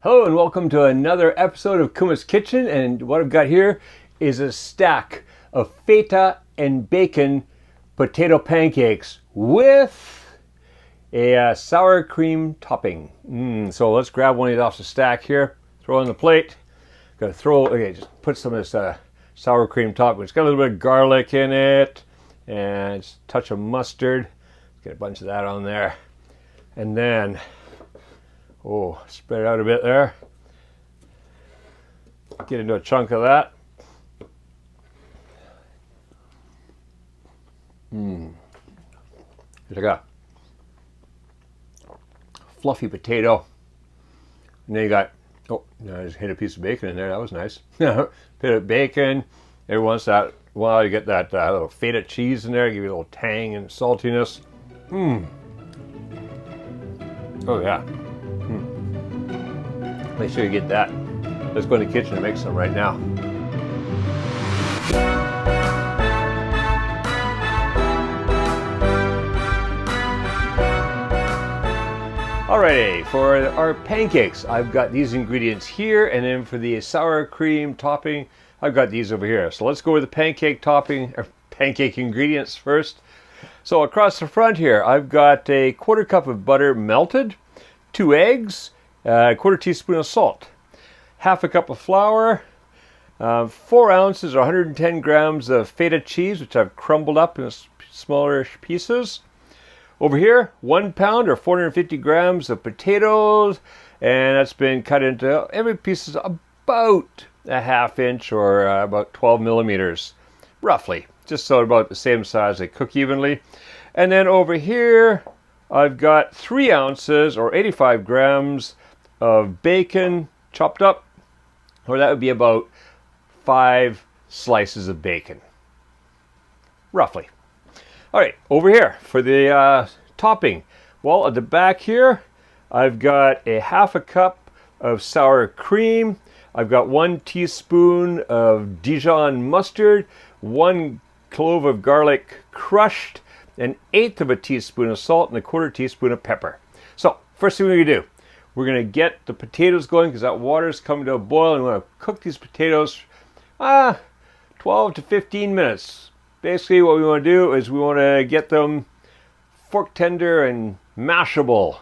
Hello and welcome to another episode of Kuma's Kitchen, and what I've got here is a stack of feta and bacon potato pancakes with a sour cream topping. So let's grab one of these off the stack here, throw it on the plate. Just put some of this sour cream topping. It's got a little bit of garlic in it and just a touch of mustard. Get a bunch of that on there. And then spread it out a bit there. Get into a chunk of that. It's like a fluffy potato. And then you got, I just hit a piece of bacon in there. That was nice. Bit of bacon. Every once in a while you get that little feta cheese in there. Give you a little tang and saltiness. Oh yeah. Make sure you get that. Let's go in the kitchen and make some right now. Alrighty, for our pancakes, I've got these ingredients here, and then for the sour cream topping, I've got these over here. So let's go with the pancake topping, or pancake ingredients first. So across the front here, I've got a 1/4 cup of butter melted, 2 eggs, a 1/4 teaspoon of salt, 1/2 cup of flour, 4 ounces or 110 grams of feta cheese, which I've crumbled up in smaller pieces. Over here, 1 pound or 450 grams of potatoes, and that's been cut into every piece is about a 1/2 inch or about 12 millimeters, roughly, just so about the same size. They cook evenly. And then over here, I've got 3 ounces or 85 grams of bacon chopped up, or that would be about 5 slices of bacon, roughly. All right, over here for the topping. Well, at the back here, I've got a 1/2 cup of sour cream. I've got 1 teaspoon of Dijon mustard, 1 clove of garlic crushed, 1/8 of a teaspoon of salt, and a 1/4 teaspoon of pepper. So first thing we're gonna do, we're gonna get the potatoes going because that water is coming to a boil, and we're gonna cook these potatoes 12 to 15 minutes. Basically what we want to do is we want to get them fork tender and mashable.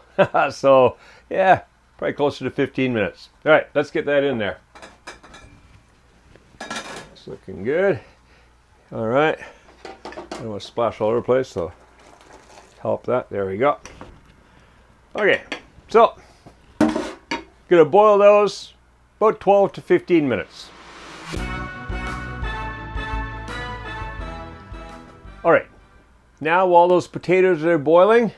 So yeah, probably closer to 15 minutes. All right, let's get that in there. It's looking good. All right, I don't want to splash all over the place, so help that. There we go. Okay, so gonna boil those about 12 to 15 minutes. All right, now while those potatoes are boiling,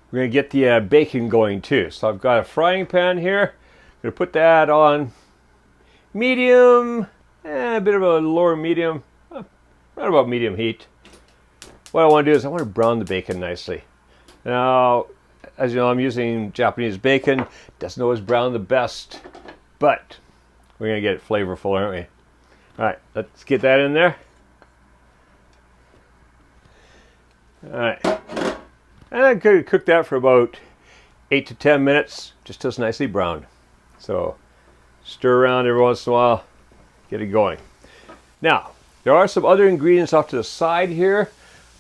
we're gonna get the bacon going too. So I've got a frying pan here. I'm gonna put that on medium, a bit of a lower medium, right about medium heat. What I want to do is I want to brown the bacon nicely. Now, as you know, I'm using Japanese bacon. Doesn't always brown the best, but we're gonna get it flavorful, aren't we? All right, let's get that in there. All right, and I'm going to cook that for about 8 to 10 minutes, just till it's nicely browned. So stir around every once in a while, get it going. Now, there are some other ingredients off to the side here,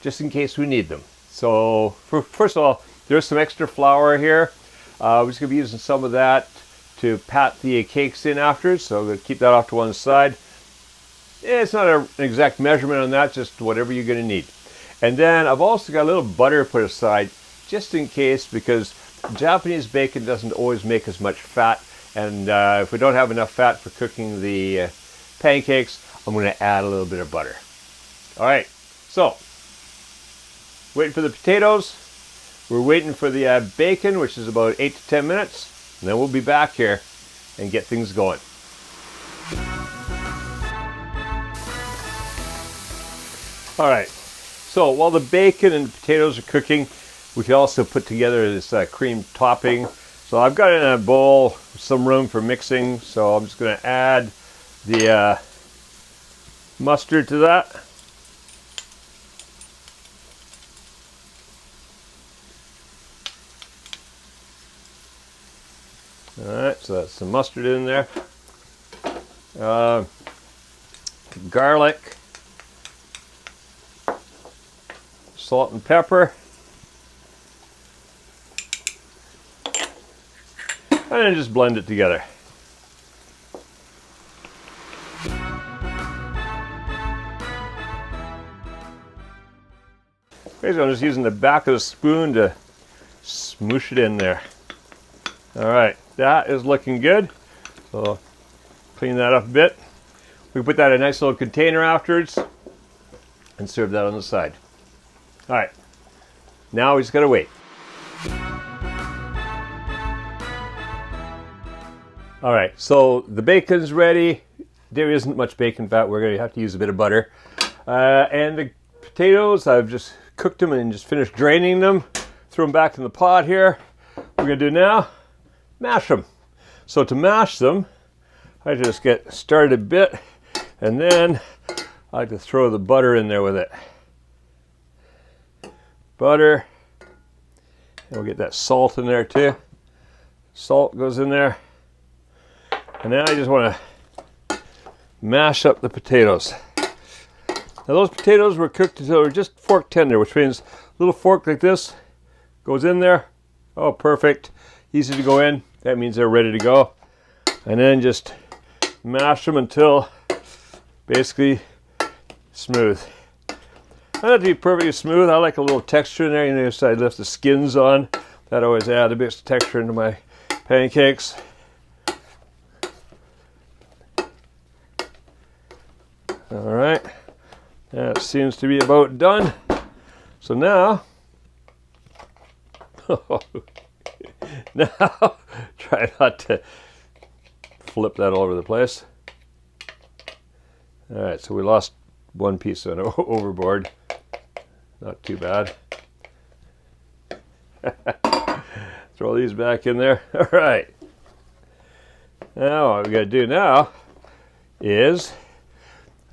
just in case we need them. So first of all, there's some extra flour here. We're just going to be using some of that to pat the cakes in after, so I'm going to keep that off to one side. It's not an exact measurement on that, just whatever you're going to need. And then I've also got a little butter put aside, just in case, because Japanese bacon doesn't always make as much fat. And if we don't have enough fat for cooking the pancakes, I'm going to add a little bit of butter. All right, so waiting for the potatoes. We're waiting for the bacon, which is about 8 to 10 minutes. And then we'll be back here and get things going. All right. So while the bacon and the potatoes are cooking, we can also put together this cream topping. So I've got in a bowl some room for mixing, so I'm just going to add the mustard to that. Alright, so that's some mustard in there. Garlic. Salt and pepper. And then just blend it together. Okay, so I'm just using the back of the spoon to smoosh it in there. Alright, that is looking good. So clean that up a bit. We can put that in a nice little container afterwards and serve that on the side. Alright, now we just gotta wait. Alright, so the bacon's ready. There isn't much bacon fat. We're gonna have to use a bit of butter. And the potatoes, I've just cooked them and just finished draining them. Throw them back in the pot here. What we're gonna do now, mash them. So to mash them, I just get started a bit, and then I like to throw the butter in there with it. Butter, and we'll get that salt in there too. Salt goes in there. And now I just want to mash up the potatoes. Now those potatoes were cooked until they're just fork tender, which means a little fork like this goes in there. Oh, perfect. Easy to go in. That means they're ready to go. And then just mash them until basically smooth. I don't have to be perfectly smooth. I like a little texture in there. You know, so I left the skins on. That always adds a bit of texture into my pancakes. All right, that seems to be about done. So now, now try not to flip that all over the place. All right, so we lost one piece of it overboard. Not too bad. Throw these back in there. All right. Now what we got to do now is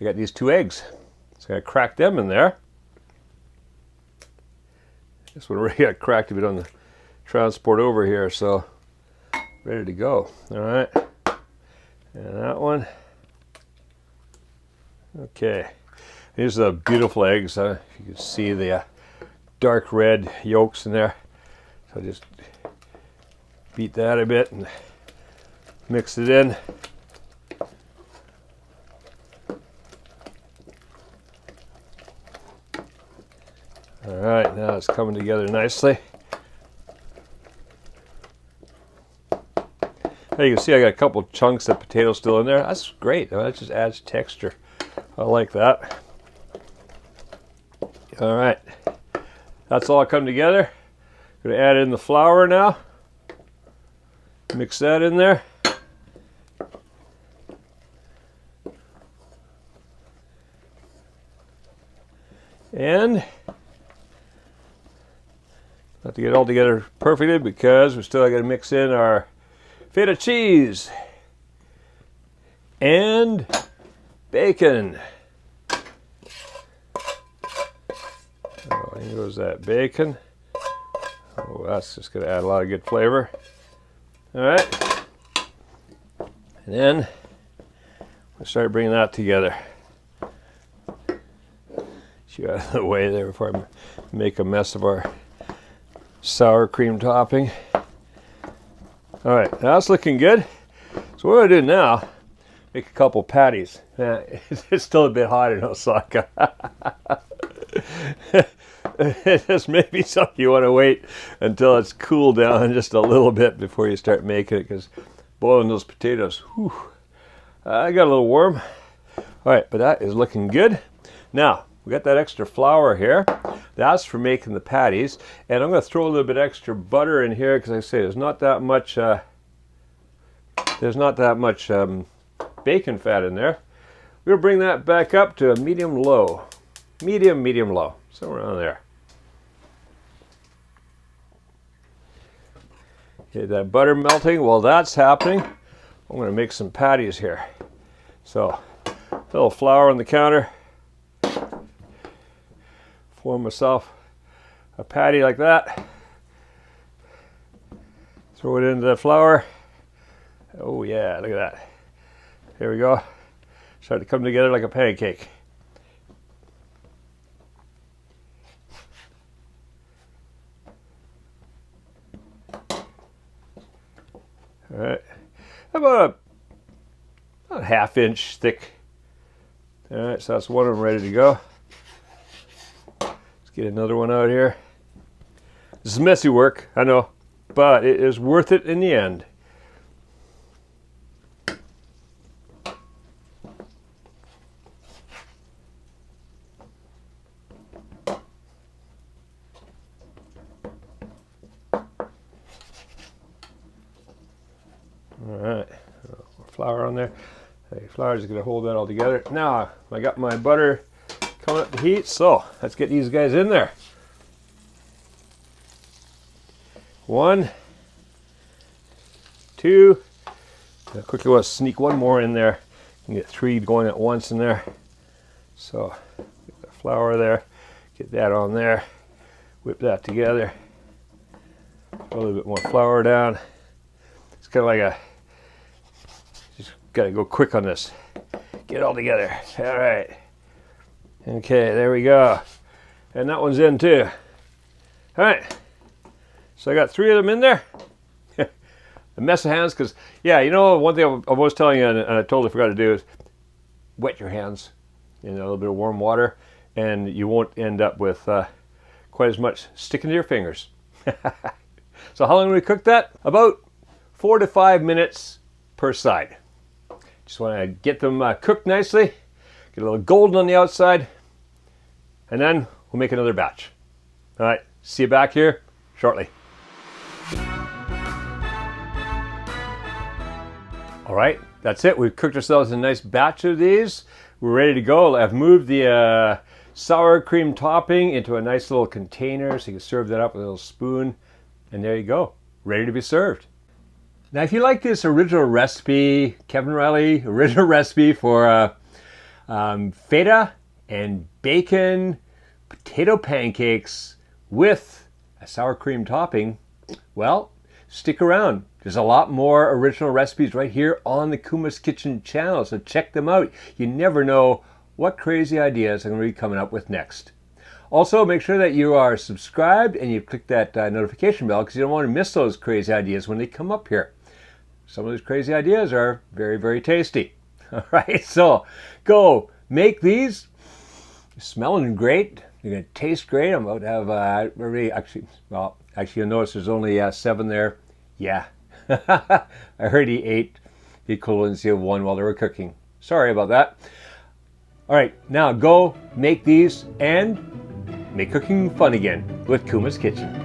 I got these 2 eggs. So I'm going to crack them in there. This one already got cracked a bit on the transport over here, so ready to go. All right. And that one. Okay. These are beautiful eggs. You can see the dark red yolks in there. So just beat that a bit and mix it in. All right, now it's coming together nicely. Now you can see I got a couple chunks of potato still in there. That's great. That just adds texture. I like that. All right, that's all come together. Going to add in the flour now. Mix that in there. And have to get it all together perfectly because we still got to mix in our Feta cheese and bacon. Oh, here goes that bacon. Oh, that's just going to add a lot of good flavor. All right. And then we'll start bringing that together. Get you out of the way there before I make a mess of our sour cream topping. All right, that's looking good. So what do I do now? Make a couple patties. It's still a bit hot in Osaka. This may be something you want to wait until it's cooled down just a little bit before you start making it, because boiling those potatoes, whew, I got a little warm. All right, but that is looking good. Now, we got that extra flour here. That's for making the patties. And I'm going to throw a little bit extra butter in here because I say there's not that much bacon fat in there. We'll bring that back up to a medium-low. Medium-low. Somewhere around there. Get that butter melting. While that's happening, I'm going to make some patties here. So, a little flour on the counter. Form myself a patty like that. Throw it into the flour. Oh yeah, look at that. Here we go. Start to come together like a pancake. All right, about a ½ inch thick. All right, so that's one of them ready to go. Let's get another one out here. This is messy work, I know, but it is worth it in the end. All right, more flour on there. The flour is going to hold that all together. Now I got my butter coming up to heat, so let's get these guys in there. 1, 2. I quickly want to sneak one more in there and get 3 going at once in there. So get the flour there, get that on there, whip that together. Put a little bit more flour down. It's kind of like a, just got to go quick on this. Get it all together. All right. Okay, there we go. And that one's in too. All right. So I got 3 of them in there. A mess of hands, because, yeah, you know, one thing I was telling you, and I totally forgot to do, is wet your hands in a little bit of warm water, and you won't end up with quite as much sticking to your fingers. So how long do we cook that? About 4 to 5 minutes per side. Just want to get them cooked nicely, get a little golden on the outside, and then we'll make another batch. All right, see you back here shortly. All right, that's it. We've cooked ourselves a nice batch of these. We're ready to go. I've moved the sour cream topping into a nice little container so you can serve that up with a little spoon. And there you go, ready to be served. Now, if you like this original recipe, Kevin Riley original recipe for feta and bacon potato pancakes with a sour cream topping, well, stick around. There's a lot more original recipes right here on the Kuma's Kitchen channel, so check them out. You never know what crazy ideas I'm going to be coming up with next. Also, make sure that you are subscribed and you've clicked that notification bell, because you don't want to miss those crazy ideas when they come up here. Some of those crazy ideas are very, very tasty. All right, so go make these. Smelling great. They're going to taste great. I'm about to have actually, you'll notice there's only 7 there. Yeah, I heard he ate the equivalency of 1 while they were cooking. Sorry about that. All right, now go make these and make cooking fun again with Kuma's Kitchen.